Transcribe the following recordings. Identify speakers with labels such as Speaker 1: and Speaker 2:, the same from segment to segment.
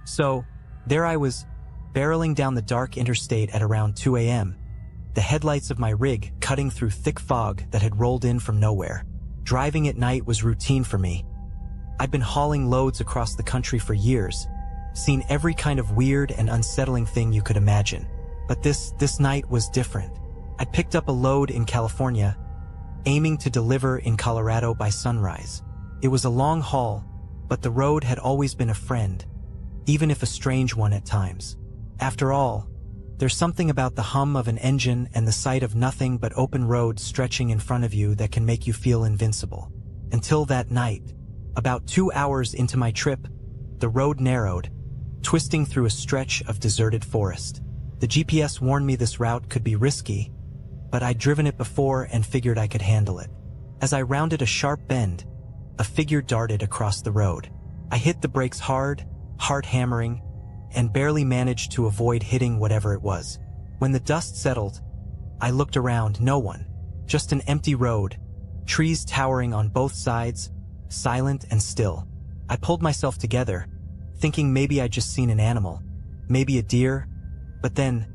Speaker 1: So, there I was, barreling down the dark interstate at around 2 a.m., the headlights of my rig cutting through thick fog that had rolled in from nowhere. Driving at night was routine for me. I'd been hauling loads across the country for years, seen every kind of weird and unsettling thing you could imagine. But this night was different. I'd picked up a load in California, aiming to deliver in Colorado by sunrise. It was a long haul, but the road had always been a friend, even if a strange one at times. After all, there's something about the hum of an engine and the sight of nothing but open road stretching in front of you that can make you feel invincible. Until that night, about 2 hours into my trip, the road narrowed, twisting through a stretch of deserted forest. The GPS warned me this route could be risky, but I'd driven it before and figured I could handle it. As I rounded a sharp bend, a figure darted across the road. I hit the brakes hard, heart hammering, and barely managed to avoid hitting whatever it was. When the dust settled, I looked around. No one. Just an empty road, trees towering on both sides, silent and still. I pulled myself together, thinking maybe I'd just seen an animal, maybe a deer, but then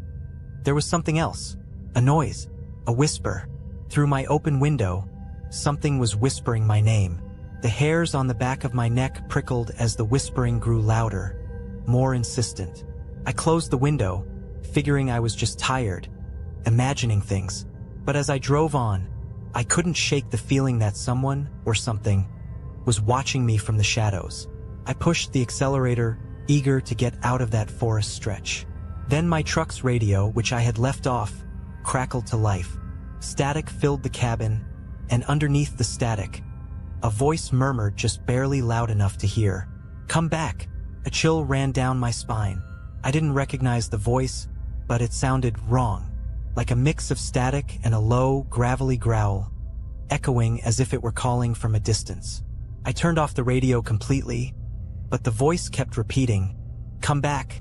Speaker 1: there was something else. A noise, a whisper. Through my open window, something was whispering my name. The hairs on the back of my neck prickled as the whispering grew louder, more insistent. I closed the window, figuring I was just tired, imagining things. But as I drove on, I couldn't shake the feeling that someone, or something, was watching me from the shadows. I pushed the accelerator, eager to get out of that forest stretch. Then my truck's radio, which I had left off, crackled to life. Static filled the cabin, and underneath the static, a voice murmured just barely loud enough to hear. "Come back." A chill ran down my spine. I didn't recognize the voice, but it sounded wrong, like a mix of static and a low, gravelly growl, echoing as if it were calling from a distance. I turned off the radio completely, but the voice kept repeating, "Come back,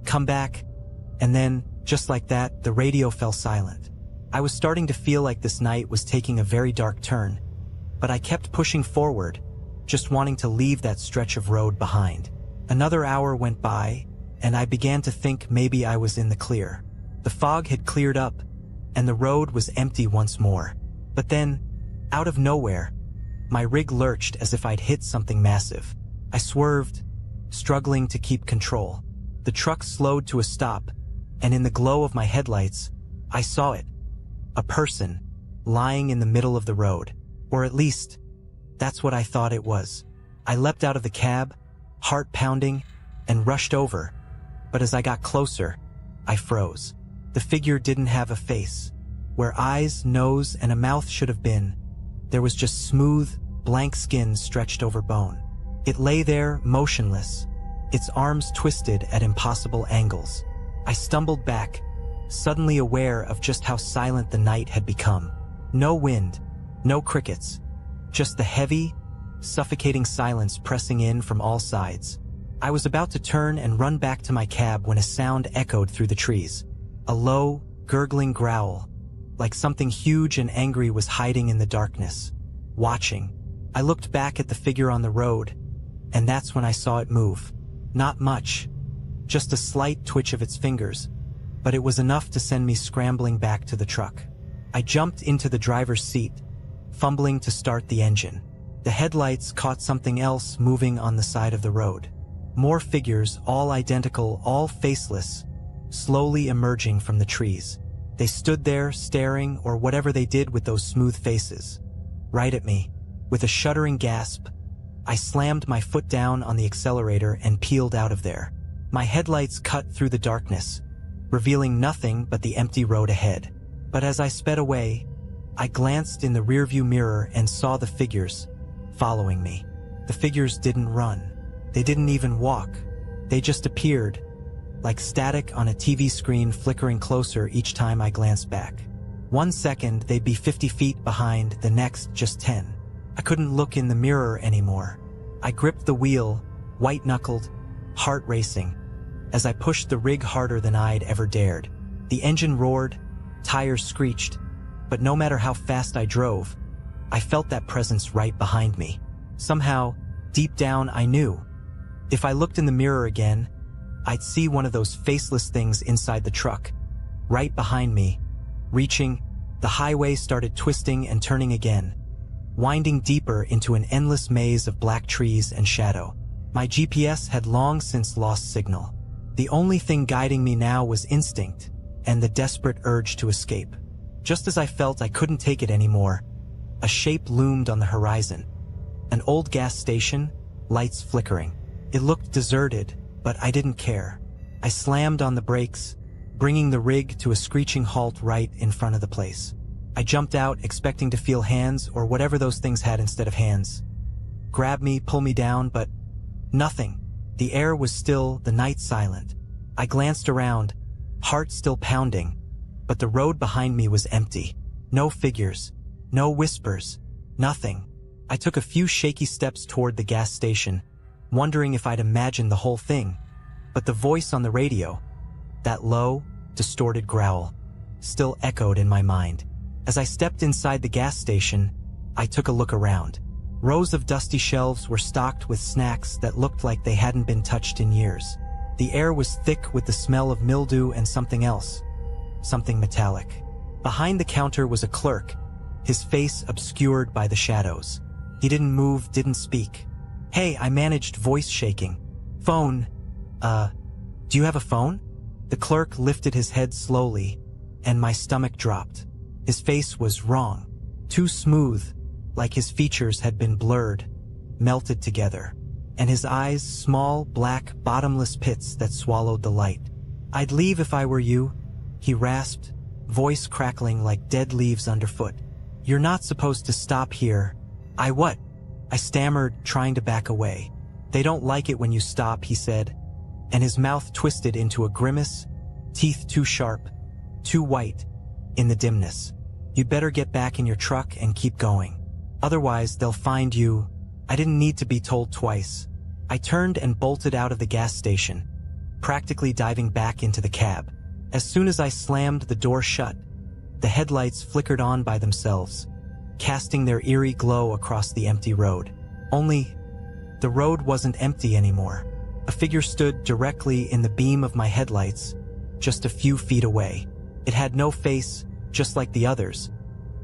Speaker 1: come back," and then, just like that, the radio fell silent. I was starting to feel like this night was taking a very dark turn, but I kept pushing forward, just wanting to leave that stretch of road behind. Another hour went by, and I began to think maybe I was in the clear. The fog had cleared up, and the road was empty once more. But then, out of nowhere, my rig lurched as if I'd hit something massive. I swerved, struggling to keep control. The truck slowed to a stop, and in the glow of my headlights, I saw it. A person, lying in the middle of the road. Or at least, that's what I thought it was. I leapt out of the cab, heart pounding, and rushed over. But as I got closer, I froze. The figure didn't have a face. Where eyes, nose, and a mouth should have been, there was just smooth, blank skin stretched over bone. It lay there, motionless, its arms twisted at impossible angles. I stumbled back, suddenly aware of just how silent the night had become. No wind, no crickets, just the heavy, suffocating silence pressing in from all sides. I was about to turn and run back to my cab when a sound echoed through the trees. A low, gurgling growl, like something huge and angry was hiding in the darkness, watching. I looked back at the figure on the road, and that's when I saw it move. Not much, just a slight twitch of its fingers, but it was enough to send me scrambling back to the truck. I jumped into the driver's seat, fumbling to start the engine. The headlights caught something else moving on the side of the road. More figures, all identical, all faceless, slowly emerging from the trees. They stood there, staring, or whatever they did with those smooth faces, right at me. With a shuddering gasp, I slammed my foot down on the accelerator and peeled out of there. My headlights cut through the darkness, revealing nothing but the empty road ahead. But as I sped away, I glanced in the rearview mirror and saw the figures following me. The figures didn't run. They didn't even walk. They just appeared, like static on a TV screen flickering closer each time I glanced back. 1 second they'd be 50 feet behind, the next just 10. I couldn't look in the mirror anymore. I gripped the wheel, white-knuckled, heart racing, as I pushed the rig harder than I'd ever dared. The engine roared, tires screeched, but no matter how fast I drove, I felt that presence right behind me. Somehow, deep down I knew If I looked in the mirror again, I'd see one of those faceless things inside the truck, right behind me. Reaching, the highway started twisting and turning again, winding deeper into an endless maze of black trees and shadow. My GPS had long since lost signal. The only thing guiding me now was instinct and the desperate urge to escape. Just as I felt I couldn't take it anymore, a shape loomed on the horizon. An old gas station, lights flickering. It looked deserted, but I didn't care. I slammed on the brakes, bringing the rig to a screeching halt right in front of the place. I jumped out, expecting to feel hands or whatever those things had instead of hands. Grab me, pull me down, but nothing. The air was still, the night silent. I glanced around, heart still pounding, but the road behind me was empty. No figures, no whispers, nothing. I took a few shaky steps toward the gas station, wondering if I'd imagined the whole thing. But the voice on the radio, that low, distorted growl, still echoed in my mind. As I stepped inside the gas station, I took a look around. Rows of dusty shelves were stocked with snacks that looked like they hadn't been touched in years. The air was thick with the smell of mildew and something else, something metallic. Behind the counter was a clerk, his face obscured by the shadows. He didn't move, didn't speak. "Hey," I managed, voice shaking. "Phone. Do you have a phone?" The clerk lifted his head slowly, and my stomach dropped. His face was wrong. Too smooth, like his features had been blurred, melted together. And his eyes, small, black, bottomless pits that swallowed the light. "I'd leave if I were you," he rasped, voice crackling like dead leaves underfoot. "You're not supposed to stop here." What?" I stammered, trying to back away. "They don't like it when you stop," he said, and his mouth twisted into a grimace, teeth too sharp, too white, in the dimness. "You'd better get back in your truck and keep going. Otherwise, they'll find you." I didn't need to be told twice. I turned and bolted out of the gas station, practically diving back into the cab. As soon as I slammed the door shut, the headlights flickered on by themselves, casting their eerie glow across the empty road. Only, the road wasn't empty anymore. A figure stood directly in the beam of my headlights, just a few feet away. It had no face, just like the others,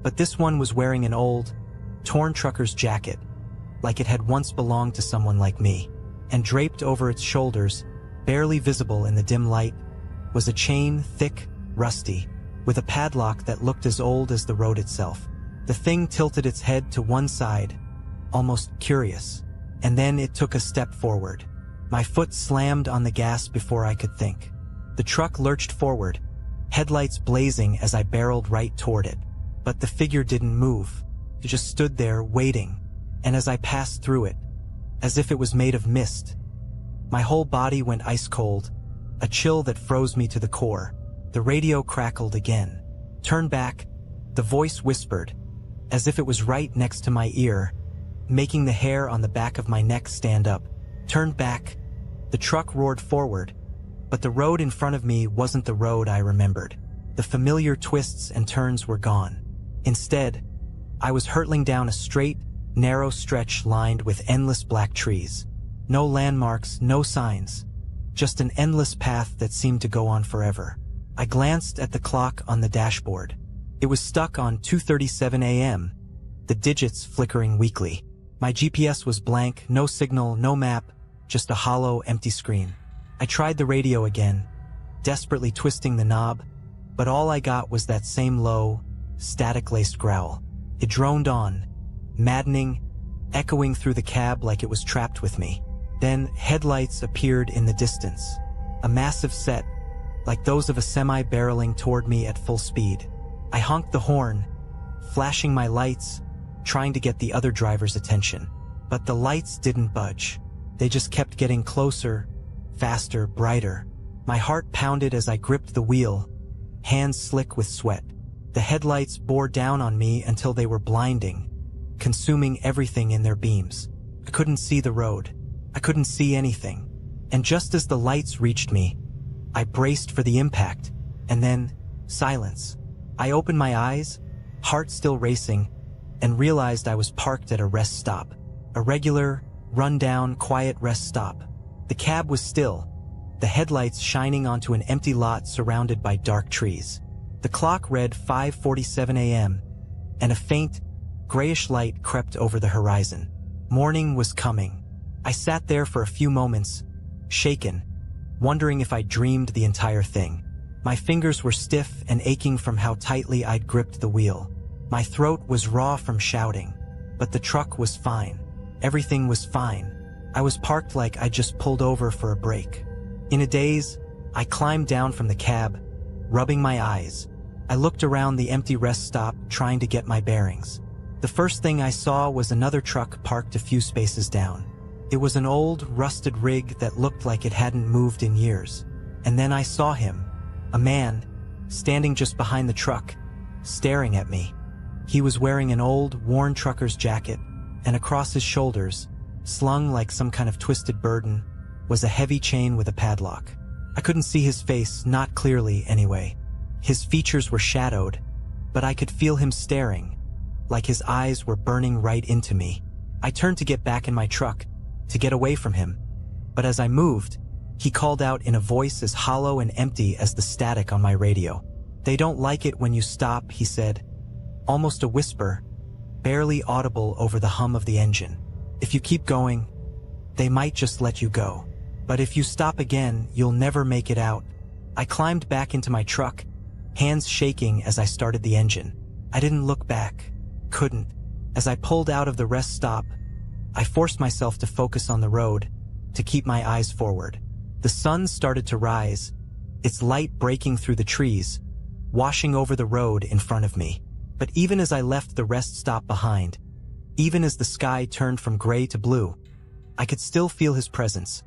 Speaker 1: but this one was wearing an old, torn trucker's jacket, like it had once belonged to someone like me. And draped over its shoulders, barely visible in the dim light, was a chain, thick, rusty, with a padlock that looked as old as the road itself. The thing tilted its head to one side, almost curious, and then it took a step forward. My foot slammed on the gas before I could think. The truck lurched forward, headlights blazing as I barreled right toward it. But the figure didn't move. It just stood there, waiting, and as I passed through it, as if it was made of mist, my whole body went ice cold, a chill that froze me to the core. The radio crackled again. "Turn back," the voice whispered, as if it was right next to my ear, making the hair on the back of my neck stand up. "Turned back." The truck roared forward, but the road in front of me wasn't the road I remembered. The familiar twists and turns were gone. Instead, I was hurtling down a straight, narrow stretch lined with endless black trees. No landmarks, no signs, just an endless path that seemed to go on forever. I glanced at the clock on the dashboard. It was stuck on 2:37 a.m., the digits flickering weakly. My GPS was blank, no signal, no map, just a hollow, empty screen. I tried the radio again, desperately twisting the knob, but all I got was that same low, static-laced growl. It droned on, maddening, echoing through the cab like it was trapped with me. Then headlights appeared in the distance, a massive set, like those of a semi barreling toward me at full speed. I honked the horn, flashing my lights, trying to get the other driver's attention. But the lights didn't budge. They just kept getting closer, faster, brighter. My heart pounded as I gripped the wheel, hands slick with sweat. The headlights bore down on me until they were blinding, consuming everything in their beams. I couldn't see the road. I couldn't see anything. And just as the lights reached me, I braced for the impact, and then silence. I opened my eyes, heart still racing, and realized I was parked at a rest stop. A regular, run-down, quiet rest stop. The cab was still, the headlights shining onto an empty lot surrounded by dark trees. The clock read 5:47 a.m., and a faint, grayish light crept over the horizon. Morning was coming. I sat there for a few moments, shaken, wondering if I'd dreamed the entire thing. My fingers were stiff and aching from how tightly I'd gripped the wheel. My throat was raw from shouting, but the truck was fine. Everything was fine. I was parked like I just pulled over for a break. In a daze, I climbed down from the cab, rubbing my eyes. I looked around the empty rest stop, trying to get my bearings. The first thing I saw was another truck parked a few spaces down. It was an old, rusted rig that looked like it hadn't moved in years. And then I saw him, a man, standing just behind the truck, staring at me. He was wearing an old, worn trucker's jacket, and across his shoulders, slung like some kind of twisted burden, was a heavy chain with a padlock. I couldn't see his face, not clearly anyway. His features were shadowed, but I could feel him staring, like his eyes were burning right into me. I turned to get back in my truck, to get away from him, but as I moved, he called out in a voice as hollow and empty as the static on my radio. "They don't like it when you stop," he said, almost a whisper, barely audible over the hum of the engine. "If you keep going, they might just let you go. But if you stop again, you'll never make it out." I climbed back into my truck, hands shaking as I started the engine. I didn't look back. Couldn't. As I pulled out of the rest stop, I forced myself to focus on the road, to keep my eyes forward. The sun started to rise, its light breaking through the trees, washing over the road in front of me. But even as I left the rest stop behind, even as the sky turned from gray to blue, I could still feel his presence,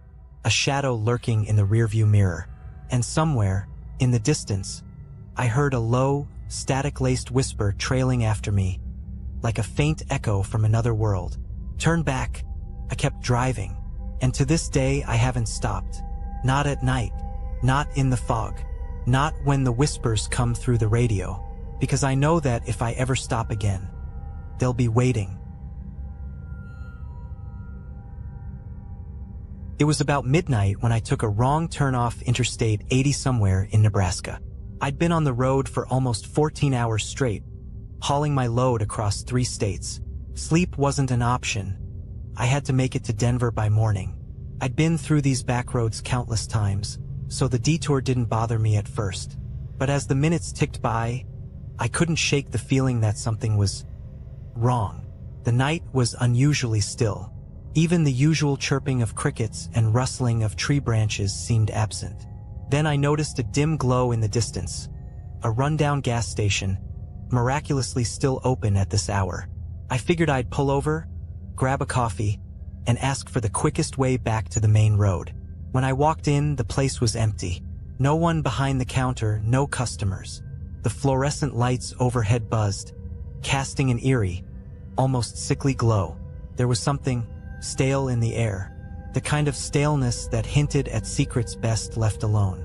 Speaker 1: a shadow lurking in the rearview mirror. And somewhere, in the distance, I heard a low, static-laced whisper trailing after me, like a faint echo from another world. "Turn back." I kept driving, and to this day I haven't stopped. Not at night, not in the fog, not when the whispers come through the radio, because I know that if I ever stop again, they'll be waiting. It was about midnight when I took a wrong turn off Interstate 80 somewhere in Nebraska. I'd been on the road for almost 14 hours straight, hauling my load across 3 states. Sleep wasn't an option. I had to make it to Denver by morning. I'd been through these back roads countless times, so the detour didn't bother me at first. But as the minutes ticked by, I couldn't shake the feeling that something was wrong. The night was unusually still. Even the usual chirping of crickets and rustling of tree branches seemed absent. Then I noticed a dim glow in the distance, a rundown gas station, miraculously still open at this hour. I figured I'd pull over, grab a coffee, and ask for the quickest way back to the main road. When I walked in, the place was empty. No one behind the counter, no customers. The fluorescent lights overhead buzzed, casting an eerie, almost sickly glow. There was something stale in the air, the kind of staleness that hinted at secrets best left alone.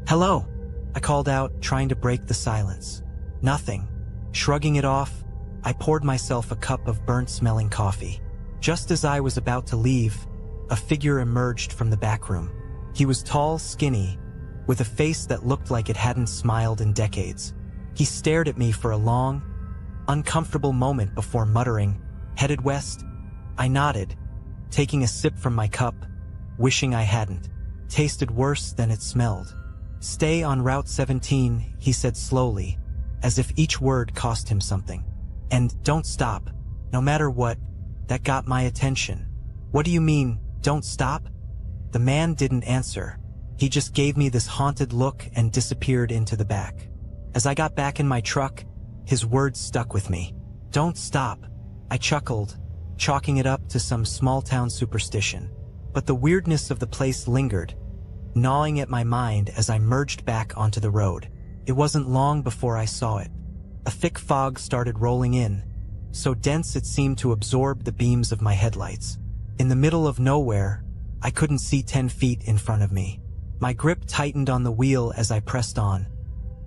Speaker 1: "Hello," I called out, trying to break the silence. Nothing. Shrugging it off, I poured myself a cup of burnt-smelling coffee. Just as I was about to leave, a figure emerged from the back room. He was tall, skinny, with a face that looked like it hadn't smiled in decades. He stared at me for a long, uncomfortable moment before muttering, "Headed west?" I nodded, taking a sip from my cup, wishing I hadn't. Tasted worse than it smelled. "Stay on Route 17, he said slowly, as if each word cost him something. "And don't stop, no matter what." That got my attention. "What do you mean, don't stop?" The man didn't answer. He just gave me this haunted look and disappeared into the back. As I got back in my truck, his words stuck with me. "Don't stop." I chuckled, chalking it up to some small-town superstition. But the weirdness of the place lingered, gnawing at my mind as I merged back onto the road. It wasn't long before I saw it. A thick fog started rolling in, so dense it seemed to absorb the beams of my headlights. In the middle of nowhere, I couldn't see 10 feet in front of me. My grip tightened on the wheel as I pressed on,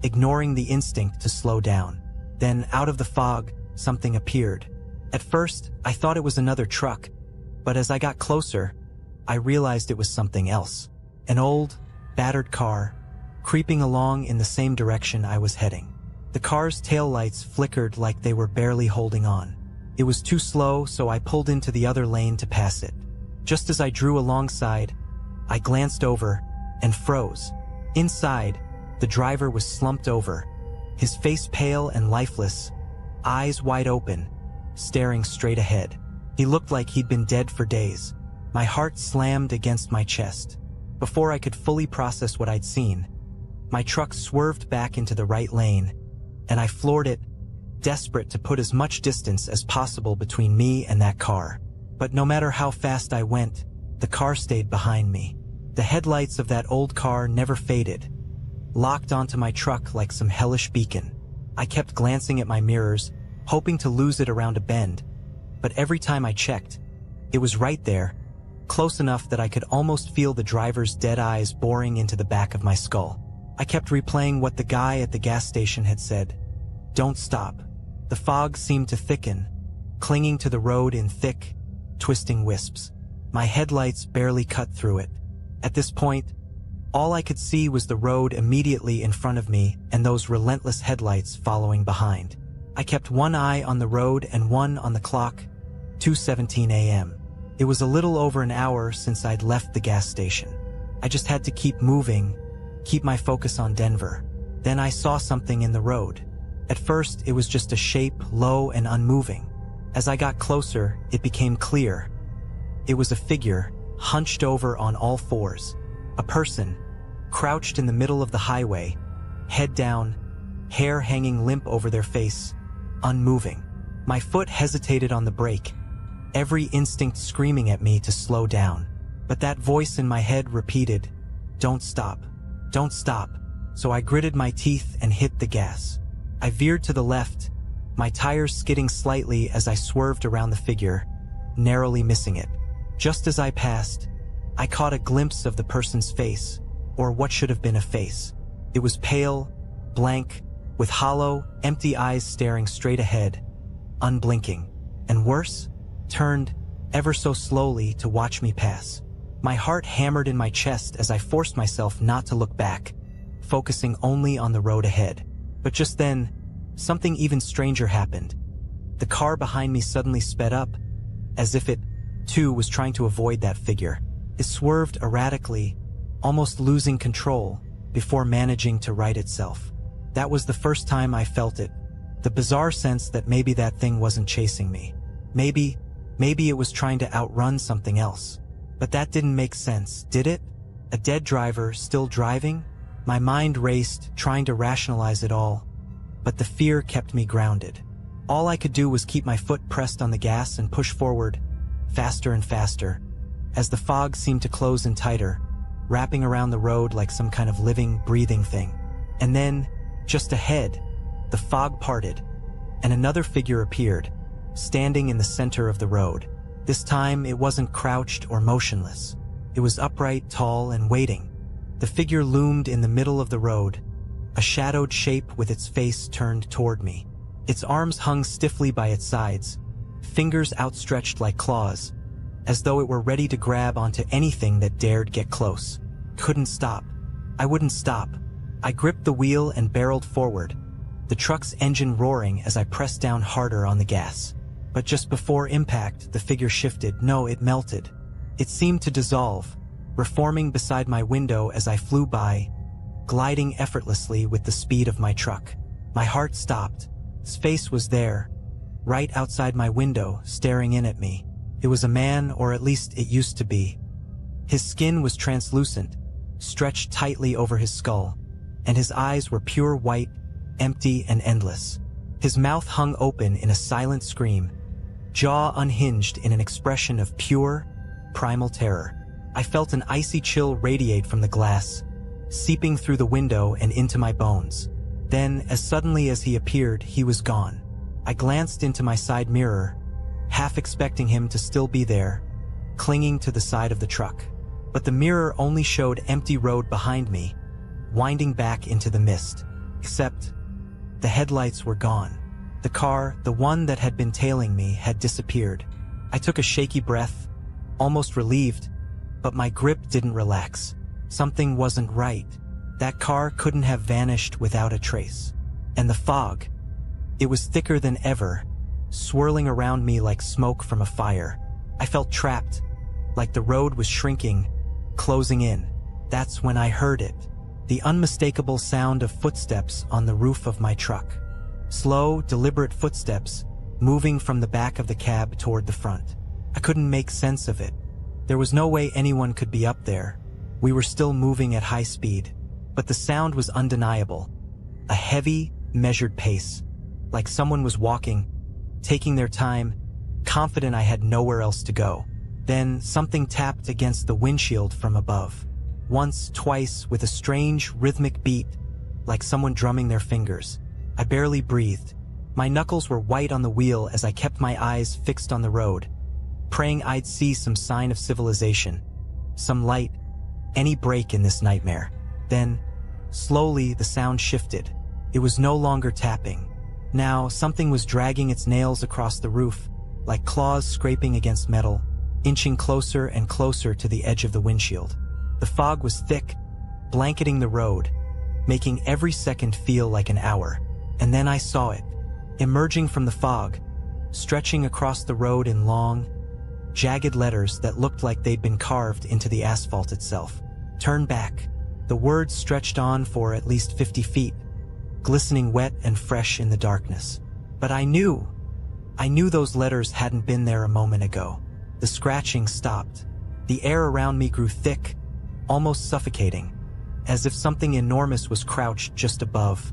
Speaker 1: ignoring the instinct to slow down. Then, out of the fog, something appeared. At first, I thought it was another truck, but as I got closer, I realized it was something else. An old, battered car, creeping along in the same direction I was heading. The car's taillights flickered like they were barely holding on. It was too slow, so I pulled into the other lane to pass it. Just as I drew alongside, I glanced over and froze. Inside, the driver was slumped over, his face pale and lifeless, eyes wide open, staring straight ahead. He looked like he'd been dead for days. My heart slammed against my chest. Before I could fully process what I'd seen, my truck swerved back into the right lane, and I floored it, desperate to put as much distance as possible between me and that car. But no matter how fast I went, the car stayed behind me. The headlights of that old car never faded, locked onto my truck like some hellish beacon. I kept glancing at my mirrors, hoping to lose it around a bend, but every time I checked, it was right there, close enough that I could almost feel the driver's dead eyes boring into the back of my skull. I kept replaying what the guy at the gas station had said. Don't stop. The fog seemed to thicken, clinging to the road in thick, twisting wisps. My headlights barely cut through it. At this point, all I could see was the road immediately in front of me and those relentless headlights following behind. I kept one eye on the road and one on the clock, 2:17 a.m. It was a little over an hour since I'd left the gas station. I just had to keep moving, keep my focus on Denver. Then I saw something in the road. At first, it was just a shape, low and unmoving. As I got closer, it became clear. It was a figure, hunched over on all fours. A person, crouched in the middle of the highway, head down, hair hanging limp over their face, unmoving. My foot hesitated on the brake, every instinct screaming at me to slow down. But that voice in my head repeated, "Don't stop. Don't stop." So I gritted my teeth and hit the gas. I veered to the left, my tires skidding slightly as I swerved around the figure, narrowly missing it. Just as I passed, I caught a glimpse of the person's face, or what should have been a face. It was pale, blank, with hollow, empty eyes staring straight ahead, unblinking, and worse, turned ever so slowly to watch me pass. My heart hammered in my chest as I forced myself not to look back, focusing only on the road ahead. But just then, something even stranger happened. The car behind me suddenly sped up, as if it, too, was trying to avoid that figure. It swerved erratically, almost losing control, before managing to right itself. That was the first time I felt it, the bizarre sense that maybe that thing wasn't chasing me. Maybe it was trying to outrun something else. But that didn't make sense, did it? A dead driver still driving? My mind raced, trying to rationalize it all, but the fear kept me grounded. All I could do was keep my foot pressed on the gas and push forward, faster and faster, as the fog seemed to close in tighter, wrapping around the road like some kind of living, breathing thing. And then, just ahead, the fog parted, and another figure appeared, standing in the center of the road. This time, it wasn't crouched or motionless. It was upright, tall, and waiting. The figure loomed in the middle of the road, a shadowed shape with its face turned toward me. Its arms hung stiffly by its sides, fingers outstretched like claws, as though it were ready to grab onto anything that dared get close. Couldn't stop. I wouldn't stop. I gripped the wheel and barreled forward, the truck's engine roaring as I pressed down harder on the gas. But just before impact, the figure shifted. No, it melted. It seemed to dissolve, reforming beside my window as I flew by, gliding effortlessly with the speed of my truck. My heart stopped. His face was there, right outside my window, staring in at me. It was a man, or at least it used to be. His skin was translucent, stretched tightly over his skull, and his eyes were pure white, empty and endless. His mouth hung open in a silent scream, jaw unhinged in an expression of pure, primal terror. I felt an icy chill radiate from the glass, seeping through the window and into my bones. Then, as suddenly as he appeared, he was gone. I glanced into my side mirror, half expecting him to still be there, clinging to the side of the truck. But the mirror only showed empty road behind me, winding back into the mist. Except, the headlights were gone. The car, the one that had been tailing me, had disappeared. I took a shaky breath, almost relieved, But my grip didn't relax. Something wasn't right. That car couldn't have vanished without a trace. And the fog, it was thicker than ever, swirling around me like smoke from a fire. I felt trapped, like the road was shrinking, closing in. That's when I heard it. The unmistakable sound of footsteps on the roof of my truck. Slow, deliberate footsteps, moving from the back of the cab toward the front. I couldn't make sense of it. There was no way anyone could be up there. We were still moving at high speed. But the sound was undeniable. A heavy, measured pace. Like someone was walking, taking their time, confident I had nowhere else to go. Then something tapped against the windshield from above. Once, twice, with a strange, rhythmic beat, like someone drumming their fingers. I barely breathed. My knuckles were white on the wheel as I kept my eyes fixed on the road, praying I'd see some sign of civilization, some light, any break in this nightmare. Then, slowly, the sound shifted. It was no longer tapping. Now, something was dragging its nails across the roof, like claws scraping against metal, inching closer and closer to the edge of the windshield. The fog was thick, blanketing the road, making every second feel like an hour. And then I saw it, emerging from the fog, stretching across the road in long, jagged letters that looked like they'd been carved into the asphalt itself. Turn back. The words stretched on for at least 50 feet, glistening wet and fresh in the darkness. But I knew those letters hadn't been there a moment ago. The scratching stopped. The air around me grew thick, almost suffocating, as if something enormous was crouched just above,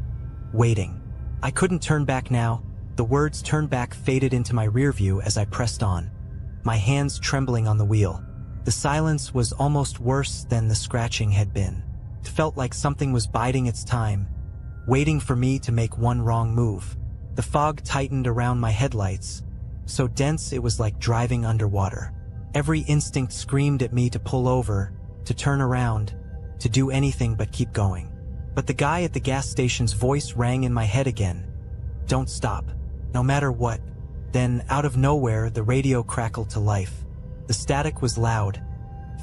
Speaker 1: waiting. I couldn't turn back now. The words "turn back" faded into my rear view as I pressed on, my hands trembling on the wheel. The silence was almost worse than the scratching had been. It felt like something was biding its time, waiting for me to make one wrong move. The fog tightened around my headlights, so dense it was like driving underwater. Every instinct screamed at me to pull over, to turn around, to do anything but keep going. But the guy at the gas station's voice rang in my head again. Don't stop, no matter what. Then, out of nowhere, the radio crackled to life. The static was loud,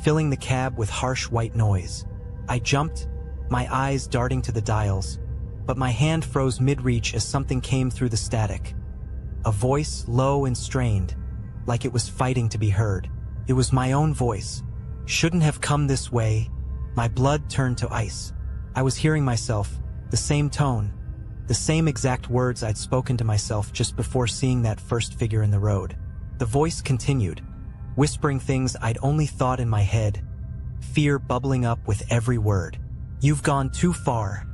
Speaker 1: filling the cab with harsh white noise. I jumped, my eyes darting to the dials, but my hand froze mid-reach as something came through the static. A voice, low and strained, like it was fighting to be heard. It was my own voice. Shouldn't have come this way. My blood turned to ice. I was hearing myself, the same tone, the same exact words I'd spoken to myself just before seeing that first figure in the road. The voice continued, whispering things I'd only thought in my head, fear bubbling up with every word. You've gone too far.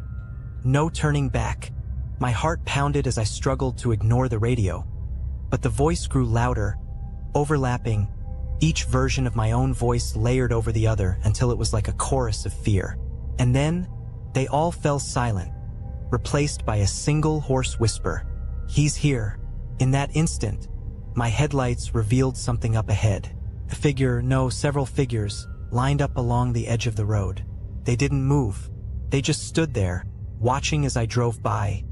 Speaker 1: No turning back. My heart pounded as I struggled to ignore the radio, but the voice grew louder, overlapping, each version of my own voice layered over the other until it was like a chorus of fear. And then, they all fell silent, replaced by a single hoarse whisper. He's here. In that instant, my headlights revealed something up ahead. A figure, no, several figures, lined up along the edge of the road. They didn't move. They just stood there, watching as I drove by,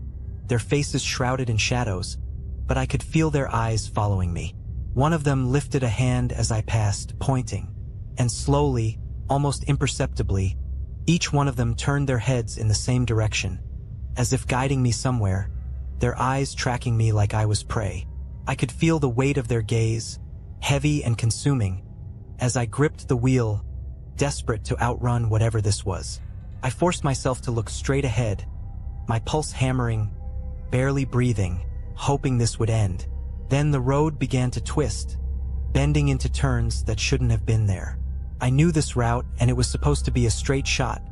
Speaker 1: their faces shrouded in shadows, but I could feel their eyes following me. One of them lifted a hand as I passed, pointing, and slowly, almost imperceptibly, each one of them turned their heads in the same direction, as if guiding me somewhere, their eyes tracking me like I was prey. I could feel the weight of their gaze, heavy and consuming, as I gripped the wheel, desperate to outrun whatever this was. I forced myself to look straight ahead, my pulse hammering, barely breathing, hoping this would end. Then the road began to twist, bending into turns that shouldn't have been there. I knew this route, and it was supposed to be a straight shot,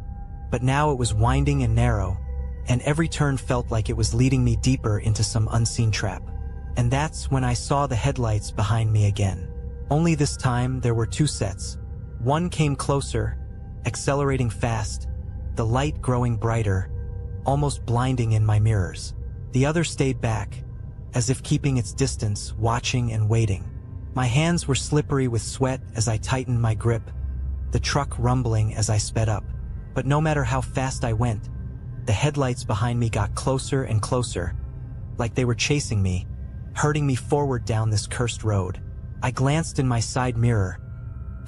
Speaker 1: but now it was winding and narrow, and every turn felt like it was leading me deeper into some unseen trap. And that's when I saw the headlights behind me again. Only this time there were two sets. One came closer, accelerating fast, the light growing brighter, almost blinding in my mirrors. The other stayed back, as if keeping its distance, watching and waiting. My hands were slippery with sweat as I tightened my grip, the truck rumbling as I sped up. But no matter how fast I went, the headlights behind me got closer and closer, like they were chasing me, herding me forward down this cursed road. I glanced in my side mirror,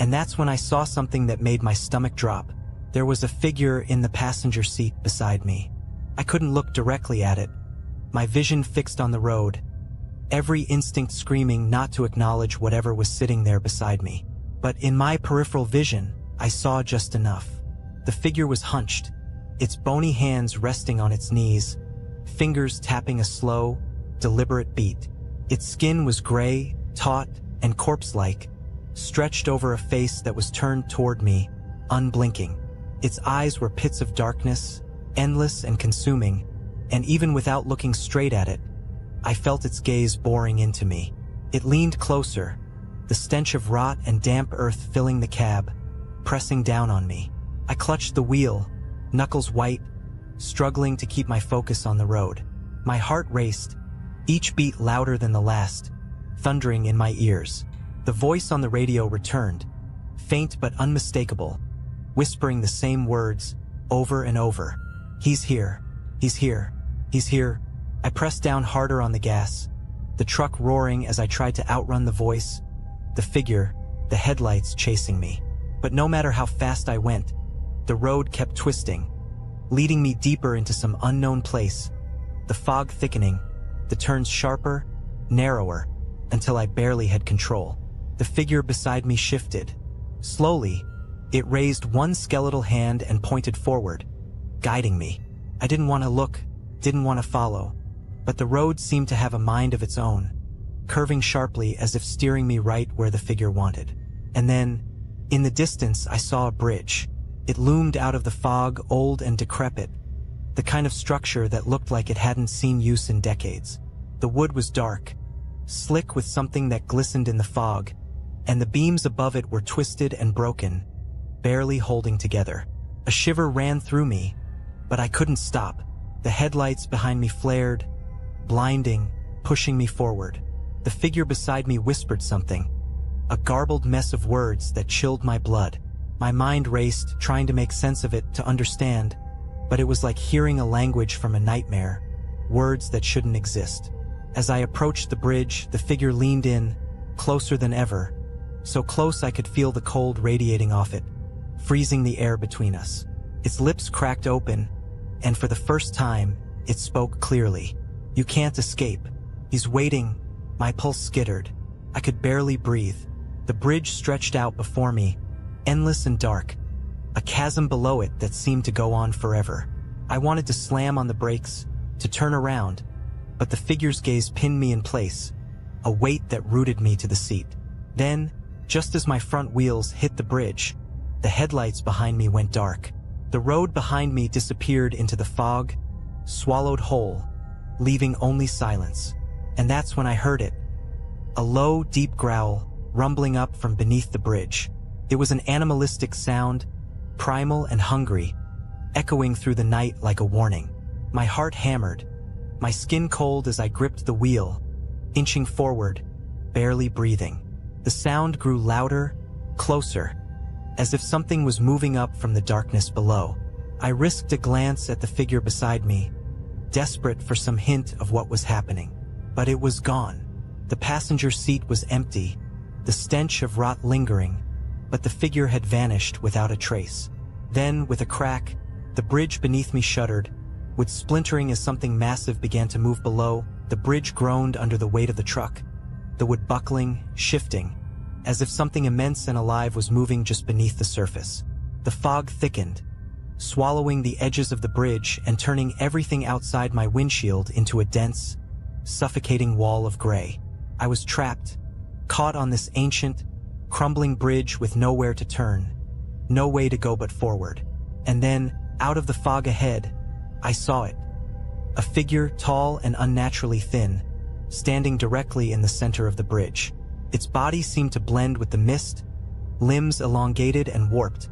Speaker 1: And that's when I saw something that made my stomach drop. There was a figure in the passenger seat beside me. I couldn't look directly at it, my vision fixed on the road, every instinct screaming not to acknowledge whatever was sitting there beside me. But in my peripheral vision, I saw just enough. The figure was hunched, its bony hands resting on its knees, fingers tapping a slow, deliberate beat. Its skin was gray, taut, and corpse-like, stretched over a face that was turned toward me, unblinking. Its eyes were pits of darkness, endless and consuming, and even without looking straight at it, I felt its gaze boring into me. It leaned closer, the stench of rot and damp earth filling the cab, pressing down on me. I clutched the wheel, knuckles white, struggling to keep my focus on the road. My heart raced, each beat louder than the last, thundering in my ears. The voice on the radio returned, faint but unmistakable, whispering the same words over and over. "He's here. He's here. He's here." I pressed down harder on the gas, the truck roaring as I tried to outrun the voice, the figure, the headlights chasing me. But no matter how fast I went, the road kept twisting, leading me deeper into some unknown place, the fog thickening, the turns sharper, narrower, until I barely had control. The figure beside me shifted. Slowly, it raised one skeletal hand and pointed forward, guiding me. I didn't want to look, didn't want to follow, but the road seemed to have a mind of its own, curving sharply as if steering me right where the figure wanted. And then, in the distance, I saw a bridge. It loomed out of the fog, old and decrepit, the kind of structure that looked like it hadn't seen use in decades. The wood was dark, slick with something that glistened in the fog, and the beams above it were twisted and broken, barely holding together. A shiver ran through me, but I couldn't stop. The headlights behind me flared, blinding, pushing me forward. The figure beside me whispered something, a garbled mess of words that chilled my blood. My mind raced, trying to make sense of it, to understand, but it was like hearing a language from a nightmare, words that shouldn't exist. As I approached the bridge, the figure leaned in, closer than ever, so close I could feel the cold radiating off it, freezing the air between us. Its lips cracked open, and for the first time, it spoke clearly. "You can't escape. He's waiting." My pulse skittered. I could barely breathe. The bridge stretched out before me, endless and dark, a chasm below it that seemed to go on forever. I wanted to slam on the brakes, to turn around, but the figure's gaze pinned me in place, a weight that rooted me to the seat. Then, just as my front wheels hit the bridge, the headlights behind me went dark. The road behind me disappeared into the fog, swallowed whole, leaving only silence. And that's when I heard it. A low, deep growl, rumbling up from beneath the bridge. It was an animalistic sound, primal and hungry, echoing through the night like a warning. My heart hammered, my skin cold as I gripped the wheel, inching forward, barely breathing. The sound grew louder, closer, as if something was moving up from the darkness below. I risked a glance at the figure beside me, desperate for some hint of what was happening. But it was gone. The passenger seat was empty, the stench of rot lingering, but the figure had vanished without a trace. Then, with a crack, the bridge beneath me shuddered, with splintering as something massive began to move below. The bridge groaned under the weight of the truck, the wood buckling, shifting, as if something immense and alive was moving just beneath the surface. The fog thickened, swallowing the edges of the bridge and turning everything outside my windshield into a dense, suffocating wall of gray. I was trapped, caught on this ancient, crumbling bridge with nowhere to turn, no way to go but forward. And then, out of the fog ahead, I saw it. A figure tall and unnaturally thin, standing directly in the center of the bridge. Its body seemed to blend with the mist, limbs elongated and warped,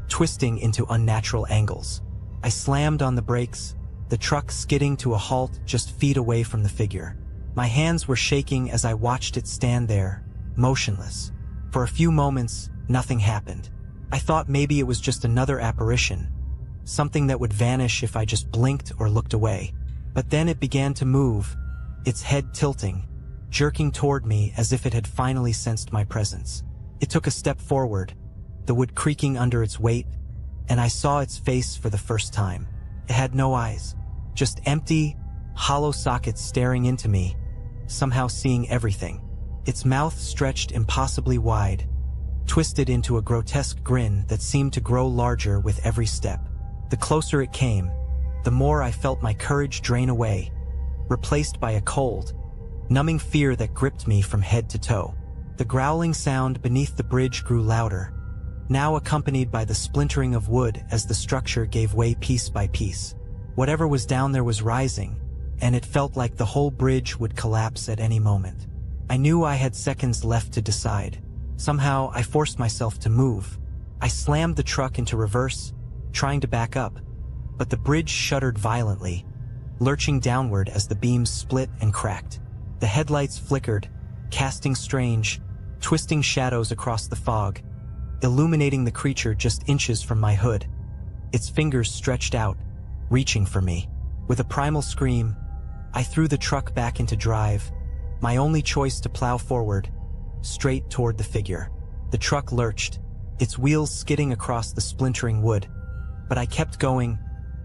Speaker 1: twisting into unnatural angles. I slammed on the brakes, the truck skidding to a halt just feet away from the figure. My hands were shaking as I watched it stand there, motionless. For a few moments, nothing happened. I thought maybe it was just another apparition, something that would vanish if I just blinked or looked away. But then it began to move, its head tilting, jerking toward me as if it had finally sensed my presence. It took a step forward, the wood creaking under its weight, and I saw its face for the first time. It had no eyes, just empty, hollow sockets staring into me, somehow seeing everything. Its mouth stretched impossibly wide, twisted into a grotesque grin that seemed to grow larger with every step. The closer it came, the more I felt my courage drain away, replaced by a cold, numbing fear that gripped me from head to toe. The growling sound beneath the bridge grew louder, now accompanied by the splintering of wood as the structure gave way piece by piece. Whatever was down there was rising, and it felt like the whole bridge would collapse at any moment. I knew I had seconds left to decide. Somehow, I forced myself to move. I slammed the truck into reverse, trying to back up, but the bridge shuddered violently, lurching downward as the beams split and cracked. The headlights flickered, casting strange, twisting shadows across the fog, illuminating the creature just inches from my hood. Its fingers stretched out, reaching for me. With a primal scream, I threw the truck back into drive, my only choice to plow forward, straight toward the figure. The truck lurched, its wheels skidding across the splintering wood, but I kept going,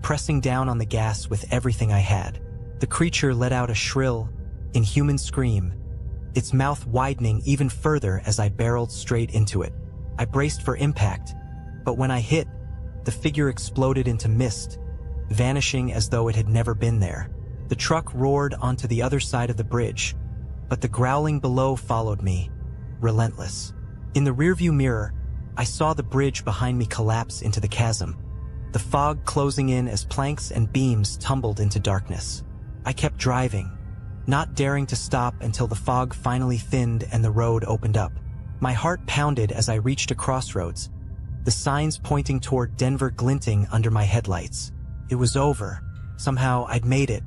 Speaker 1: pressing down on the gas with everything I had. The creature let out a shrill, inhuman scream, its mouth widening even further as I barreled straight into it. I braced for impact, but when I hit, the figure exploded into mist, vanishing as though it had never been there. The truck roared onto the other side of the bridge, but the growling below followed me, relentless. In the rearview mirror, I saw the bridge behind me collapse into the chasm, the fog closing in as planks and beams tumbled into darkness. I kept driving, not daring to stop until the fog finally thinned and the road opened up. My heart pounded as I reached a crossroads, the signs pointing toward Denver glinting under my headlights. It was over. Somehow I'd made it.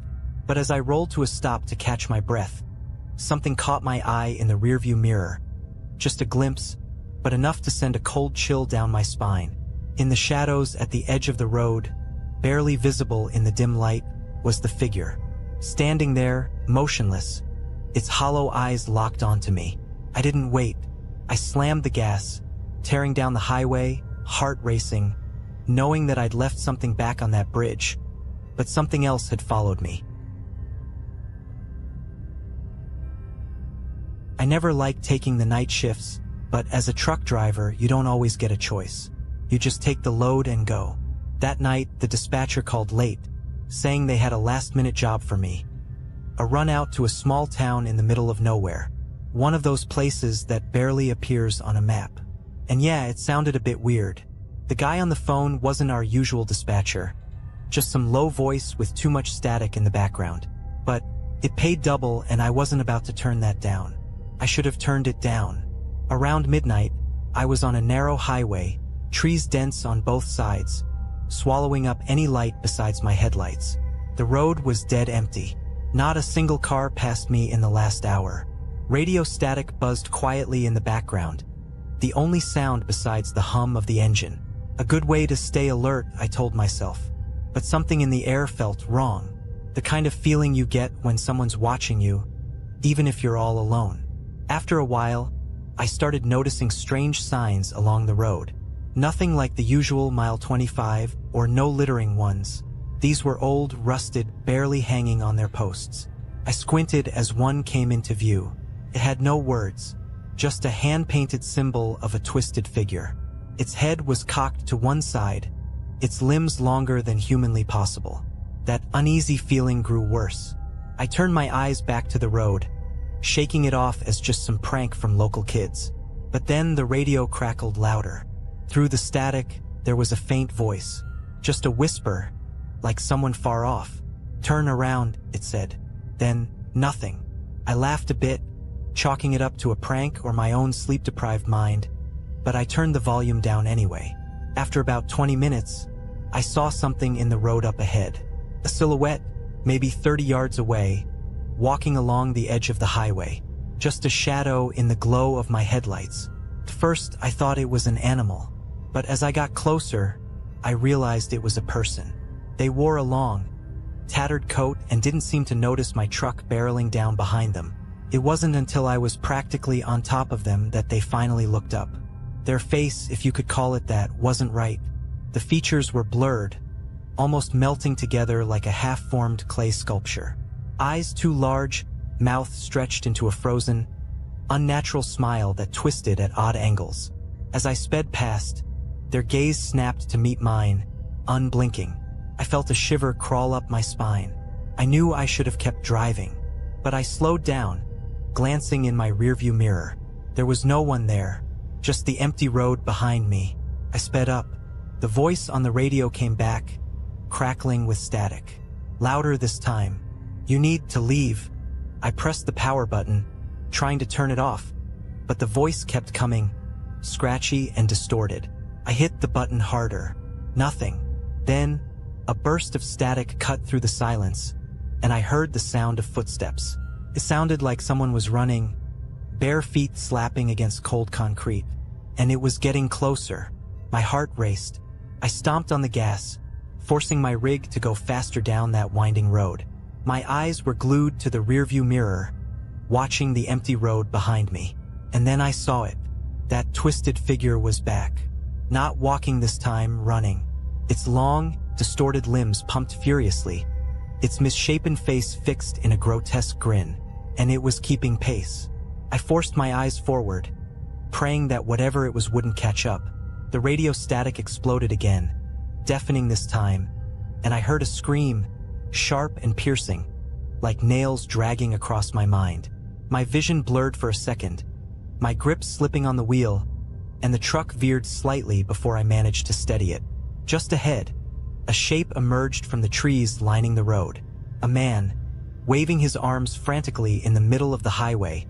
Speaker 1: But as I rolled to a stop to catch my breath, something caught my eye in the rearview mirror. Just a glimpse, but enough to send a cold chill down my spine. In the shadows at the edge of the road, barely visible in the dim light, was the figure. Standing there, motionless, its hollow eyes locked onto me. I didn't wait. I slammed the gas, tearing down the highway, heart racing, knowing that I'd left something back on that bridge, but something else had followed me. I never liked taking the night shifts, but as a truck driver, you don't always get a choice. You just take the load and go. That night, the dispatcher called late, saying they had a last-minute job for me. A run out to a small town in the middle of nowhere. One of those places that barely appears on a map. And yeah, it sounded a bit weird. The guy on the phone wasn't our usual dispatcher, just some low voice with too much static in the background. But it paid double and I wasn't about to turn that down. I should have turned it down. Around midnight, I was on a narrow highway, trees dense on both sides, swallowing up any light besides my headlights. The road was dead empty. Not a single car passed me in the last hour. Radio static buzzed quietly in the background, the only sound besides the hum of the engine. A good way to stay alert, I told myself. But something in the air felt wrong. The kind of feeling you get when someone's watching you, even if you're all alone. After a while, I started noticing strange signs along the road. Nothing like the usual mile 25 or no littering ones. These were old, rusted, barely hanging on their posts. I squinted as one came into view. It had no words, just a hand-painted symbol of a twisted figure. Its head was cocked to one side, its limbs longer than humanly possible. That uneasy feeling grew worse. I turned my eyes back to the road, shaking it off as just some prank from local kids. But then the radio crackled louder. Through the static, there was a faint voice, just a whisper, like someone far off. "Turn around," it said. Then, nothing. I laughed a bit, chalking it up to a prank or my own sleep-deprived mind, but I turned the volume down anyway. After about 20 minutes, I saw something in the road up ahead. A silhouette, maybe 30 yards away, walking along the edge of the highway. Just a shadow in the glow of my headlights. At first, I thought it was an animal, but as I got closer, I realized it was a person. They wore a long, tattered coat and didn't seem to notice my truck barreling down behind them. It wasn't until I was practically on top of them that they finally looked up. Their face, if you could call it that, wasn't right. The features were blurred, almost melting together like a half-formed clay sculpture. Eyes too large, mouth stretched into a frozen, unnatural smile that twisted at odd angles. As I sped past, their gaze snapped to meet mine, unblinking. I felt a shiver crawl up my spine. I knew I should have kept driving, but I slowed down, glancing in my rearview mirror. There was no one there, just the empty road behind me. I sped up. The voice on the radio came back, crackling with static. Louder this time. "You need to leave." I pressed the power button, trying to turn it off, but the voice kept coming, scratchy and distorted. I hit the button harder. Nothing. Then, a burst of static cut through the silence, and I heard the sound of footsteps. It sounded like someone was running, bare feet slapping against cold concrete, and it was getting closer. My heart raced. I stomped on the gas, forcing my rig to go faster down that winding road. My eyes were glued to the rearview mirror, watching the empty road behind me. And then I saw it. That twisted figure was back. Not walking this time, running. Its long, distorted limbs pumped furiously, its misshapen face fixed in a grotesque grin, and it was keeping pace. I forced my eyes forward, praying that whatever it was wouldn't catch up. The radio static exploded again, deafening this time, and I heard a scream, sharp and piercing, like nails dragging across my mind. My vision blurred for a second, my grip slipping on the wheel, and the truck veered slightly before I managed to steady it. Just ahead, a shape emerged from the trees lining the road. A man, waving his arms frantically in the middle of the highway,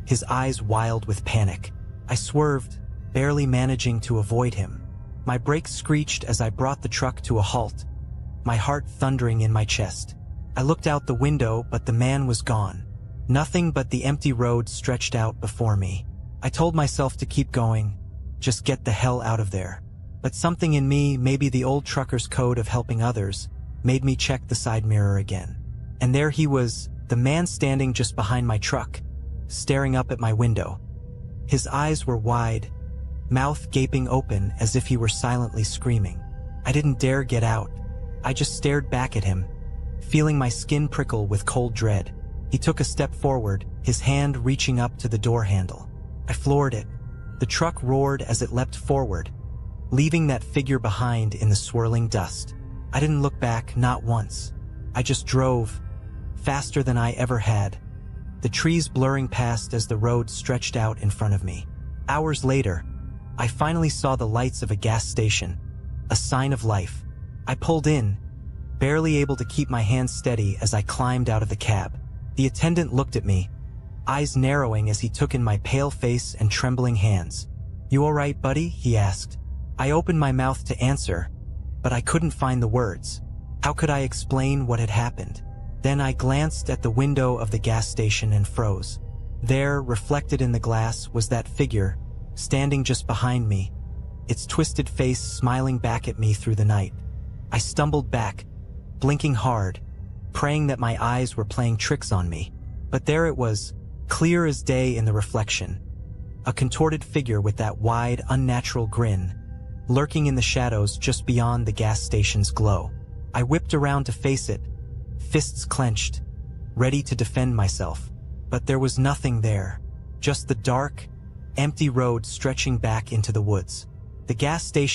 Speaker 1: his eyes wild with panic. I swerved, barely managing to avoid him. My brakes screeched as I brought the truck to a halt, my heart thundering in my chest. I looked out the window, but the man was gone. Nothing but the empty road stretched out before me. I told myself to keep going, just get the hell out of there. But something in me, maybe the old trucker's code of helping others, made me check the side mirror again. And there he was, the man standing just behind my truck, staring up at my window. His eyes were wide, mouth gaping open as if he were silently screaming. I didn't dare get out. I just stared back at him, feeling my skin prickle with cold dread. He took a step forward, his hand reaching up to the door handle. I floored it. The truck roared as it leapt forward, leaving that figure behind in the swirling dust. I didn't look back, not once. I just drove, faster than I ever had, the trees blurring past as the road stretched out in front of me. Hours later, I finally saw the lights of a gas station, a sign of life. I pulled in, barely able to keep my hands steady as I climbed out of the cab. The attendant looked at me, eyes narrowing as he took in my pale face and trembling hands. "You all right, buddy?" he asked. I opened my mouth to answer, but I couldn't find the words. How could I explain what had happened? Then I glanced at the window of the gas station and froze. There, reflected in the glass, was that figure, standing just behind me, its twisted face smiling back at me through the night. I stumbled back, blinking hard, praying that my eyes were playing tricks on me. But there it was, clear as day in the reflection. A contorted figure with that wide, unnatural grin, lurking in the shadows just beyond the gas station's glow. I whipped around to face it, fists clenched, ready to defend myself. But there was nothing there, just the dark, empty road stretching back into the woods. The gas station